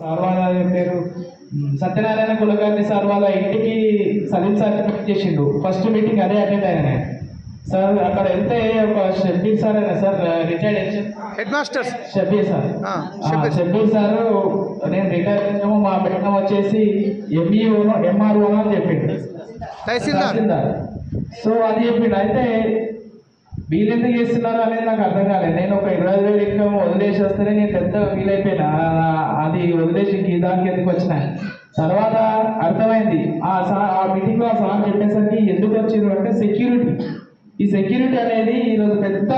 Sir వాళ్ళ పేరు Satyanarayana Kulkarni sir వాళ్ళ ఇంటికి సలీం సర్టిఫికేట్ చేసిండు. ఫస్ట్ మీటింగ్ అదే అటెండ్ అయినా నేను. సార్ అక్కడ వెళ్తే ఒక షబ్బీర్ సార్ అయినా sir retired head master Shabbir sir Shabbir sir నేను రిటైర్ అయినాము మా బెట్టం వచ్చేసి ఎంఈఓనో ఎంఆర్ఓనో అని చెప్పిండు తహసీల్దార్. సో అది చెప్పిండు. అయితే వీళ్ళు ఎందుకు చేస్తున్నారు అనేది నాకు అర్థం కాలేదు. నేను ఒక 20,000 ఇన్కమ్ వదిలేసి వస్తేనే నేను పెద్ద ఫీల్ అయిపోయినా. అది వదిలేసి ఈ దానికి ఎందుకు వచ్చినా తర్వాత అర్థమైంది. ఆ మీటింగ్లో ఆ సార్ చెప్పేసరికి ఎందుకు వచ్చింది అంటే సెక్యూరిటీ. ఈ సెక్యూరిటీ అనేది ఈరోజు పెద్ద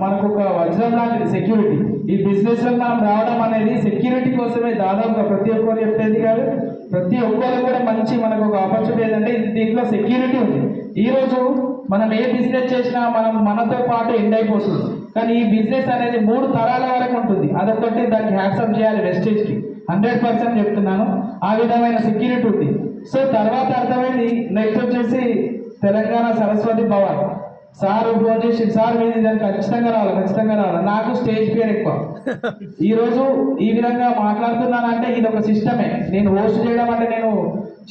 మనకు ఒక వజ్రం లాంటిది సెక్యూరిటీ. ఈ బిజినెస్ లో మనం రావడం అనేది సెక్యూరిటీ కోసమే. దాదాపుగా ప్రతి ఒక్కరు చెప్పేది కాదు, ప్రతి ఒక్కరు కూడా మంచి మనకు ఒక ఆపర్చునిటీ ఏంటంటే దీంట్లో సెక్యూరిటీ ఉంది. ఈ రోజు మనం ఏ బిజినెస్ చేసినా మనం మనతో పాటు ఎండ్ అయిపోతుంది. కానీ ఈ బిజినెస్ అనేది 3 తరాల వరకు ఉంటుంది. అదొకటి దానికి హ్యాట్సప్ చేయాలి వెస్టేజ్కి. 100% చెప్తున్నాను. ఆ విధమైన సెక్యూరిటీ ఉంది. సో తర్వాత అర్థమైంది. నెక్స్ట్ వచ్చేసి తెలంగాణ సరస్వతి భవన్ సార్ ఫోన్ చేసి సార్ మీద దానికి ఖచ్చితంగా రావాలి. నాకు స్టేజ్ పేరు ఎక్కువ. ఈరోజు ఈ విధంగా మాట్లాడుతున్నానంటే ఇది ఒక సిస్టమే. నేను హోస్ట్ చేయడం అంటే నేను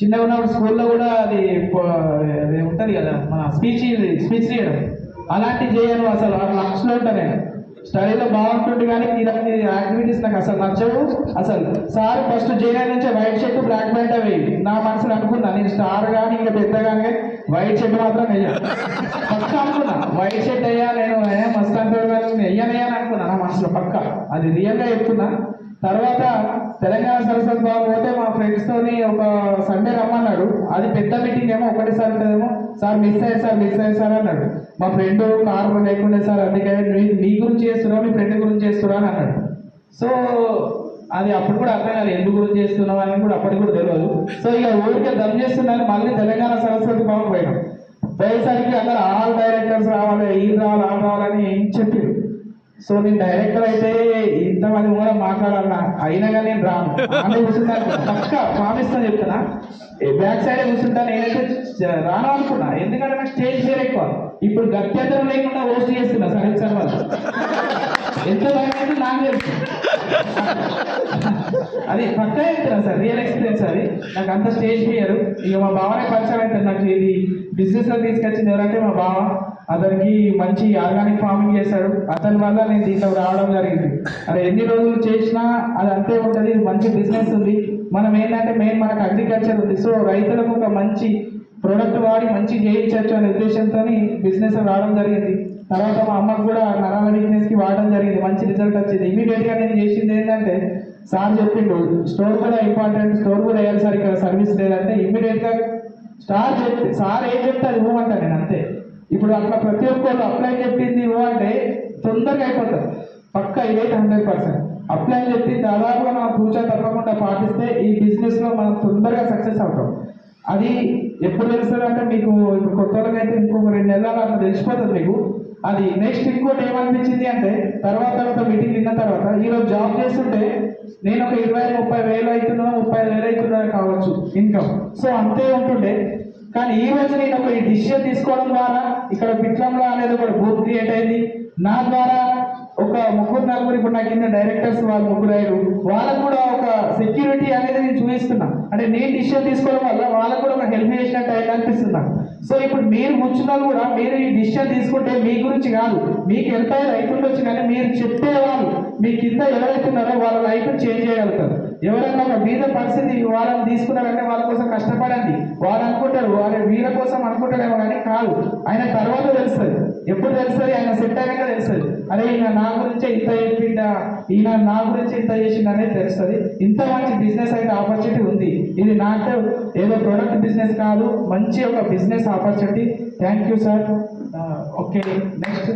చిన్నగా ఉన్నప్పుడు స్కూల్లో కూడా అది ఉంటుంది కదా మన స్పీచ్ చేయడం అలాంటివి చేయను. అసలు లక్ష్యంలో ఉంటాను నేను. స్టడీలో బాగుంటుంది కానీ ఇలాంటి యాక్టివిటీస్ నాకు అసలు నచ్చవు. అసలు సార్ ఫస్ట్ జైనా నుంచే వైట్ షర్ట్ బ్లాక్ ప్యాంట్ అవి నా మనసులో అనుకున్నా. నేను స్టార్ కానీ ఇంకా పెద్ద కానీ వైట్ షర్ట్ మాత్రం వెయ్యాలి పక్క అనుకున్నా. వైట్ షర్ట్ అయ్యా నేను మస్త్ అంటాడు వెయ్యనయ్యాని అనుకున్నా నా మనసులో పక్క. అది రియల్గా చెప్తున్నా. తర్వాత తెలంగాణ సరస్వతి భవన్ పోతే మా ఫ్రెండ్స్ తోని ఒక సండే రమ్మన్నాడు. అది పెద్ద మీటింగ్ ఏమో ఒకటేసారి ఉంటుందేమో. సార్ మిస్ అయ్యారు సార్ అన్నాడు. మా ఫ్రెండ్ కారు లేకుండా సార్ అందుకే మీ గురించి చేస్తున్నావు మీ ఫ్రెండ్ గురించి చేస్తున్నావు అని అన్నాడు. సో అది అప్పుడు కూడా అర్థం కాదు ఎందుకు గురించి చేస్తున్నావు అని కూడా అప్పటికి కూడా తెలియదు. సో ఇక ఊరికే దమ్ చేస్తున్నాను. మళ్ళీ తెలంగాణ సరస్వతి భవన్ పోయేసరికి అక్కడ ఆల్ డైరెక్టర్స్ రావాలి, ఈ రావాలి, ఆ రావాలని చెప్పారు. సో నేను డైరెక్టర్ అయితే ఇంతమంది కూడా మాట్లాడాలన్నా అయినా కానీ నేను రాను. ఆమె కూర్చుంటాను పక్క ప్రామిస్తాను చెప్తున్నా. బ్యాక్ సైడే కూర్చుంటాను. నేనైతే రాను అనుకున్నా. ఎందుకంటే నాకు స్టేజ్ ఫియర్ ఎక్కువ. ఇప్పుడు గత్యంతరం లేకుండా హోస్ట్ చేస్తున్నా సరే సార్ వాళ్ళు ఎంత భయమైతే నాకు తెలుసు. అది పక్కా చెప్తున్నా సార్, రియల్ ఎక్స్పీరియన్స్ అది. నాకు అంత స్టేజ్ ఫియర్. ఇక మా బావనే పరిచయం అవుతుంది నాకు. ఇది బిజినెస్ లో తీసుకొచ్చింది ఎవరంటే మా బావ. అతనికి మంచి ఆర్గానిక్ ఫార్మింగ్ చేశాడు. అతని వల్ల నేను దీంట్లో రావడం జరిగింది. అది ఎన్ని రోజులు చేసినా అది అంతే ఉంటుంది. మంచి బిజినెస్ ఉంది. మనం ఏంటంటే మెయిన్ మనకు అగ్రికల్చర్ ఉంది. సో రైతులకు ఒక మంచి ప్రోడక్ట్ వాడి మంచి చేయించవచ్చు అనే ఉద్దేశంతో బిజినెస్ రావడం జరిగింది. తర్వాత మా అమ్మకు కూడా నరాల వీక్నెస్కి వాడడం జరిగింది. మంచి రిజల్ట్ వచ్చింది. ఇమీడియట్గా నేను చేసింది ఏంటంటే సార్ చెప్పిండు స్టోర్ కూడా ఇంపార్టెంట్, స్టోర్ కూడా వేయాలి సార్ ఇక్కడ సర్వీస్ లేదంటే ఇమీడియట్గా సార్ ఏం చెప్తే అది ఇవ్వమంటాను నేను అంతే. ఇప్పుడు అట్లా ప్రతి ఒక్కరు అప్లై చెప్పింది అంటే తొందరగా అయిపోతారు. పక్క ఇదైతే 100% అప్లై చెప్పి దాదాపుగా మనం పూచా తప్పకుండా పాటిస్తే ఈ బిజినెస్ లో మనం తొందరగా సక్సెస్ అవుతాం. అది ఎప్పుడు తెలుస్తుంది అంటే మీకు ఇప్పుడు కొత్తగా అయితే ఇంకొక 2 నెలలు అట్లా తెలిసిపోతుంది మీకు. అది నెక్స్ట్ ఇంకోటి ఏమనిపించింది అంటే తర్వాత మీటింగ్ విన్న తర్వాత ఈరోజు జాబ్ చేస్తుంటే నేను ఒక 20-30 వేలు అవుతున్నాను, 35,000 అవుతున్నాను కావచ్చు ఇన్కమ్. సో అంతే ఉంటుండే. కానీ ఈ రోజు నేను ఒక డిసిషన్ తీసుకోవడం ద్వారా ఇక్కడ పిట్లంలో అనేది ఒక బూత్ క్రియేట్ అయింది. నా ద్వారా ఒక 3-4 ఇప్పుడు నాకు కింద డైరెక్టర్స్ వాళ్ళు 3 అయ్యారు. వాళ్ళకు కూడా ఒక సెక్యూరిటీ అనేది నేను చూపిస్తున్నా. అంటే నేను డిసిషన్ తీసుకోవడం వల్ల వాళ్ళకు కూడా ఒక హెల్ప్ చేసినట్టు అనిపిస్తున్నా. సో ఇప్పుడు మీరు కూర్చున్నా కూడా మీరు ఈ డిసిషన్ తీసుకుంటే మీ గురించి కాదు, మీకు ఎంత రైతు ఉండొచ్చు కానీ మీరు చెప్పేవాళ్ళు మీ కింద ఎవరైతున్నారో వాళ్ళ లైఫ్ చేంజ్ చేయగలుగుతారు. ఎవరైనా ఒక బీద పరిస్థితి వాళ్ళని తీసుకున్నారంటే వాళ్ళ కోసం కష్టపడండి. వాళ్ళు అనుకుంటారు వాళ్ళ వీళ్ళ కోసం అనుకుంటారేమో కానీ కాదు. ఆయన తర్వాత తెలుస్తుంది. ఎప్పుడు తెలుస్తుంది? ఆయన సెట్ అయ్యాక తెలుస్తుంది. అరే ఈయన నా గురించే ఇంత చెప్పిండా, ఈయన నా గురించి ఇంత చేసిండ అనేది తెలుస్తుంది. ఇంత మంచి బిజినెస్ అయితే ఆపర్చునిటీ ఉంది. ఇది నాకు ఏదో ప్రొడక్ట్ బిజినెస్ కాదు, మంచి ఒక business opportunity. Thank you sir. Okay next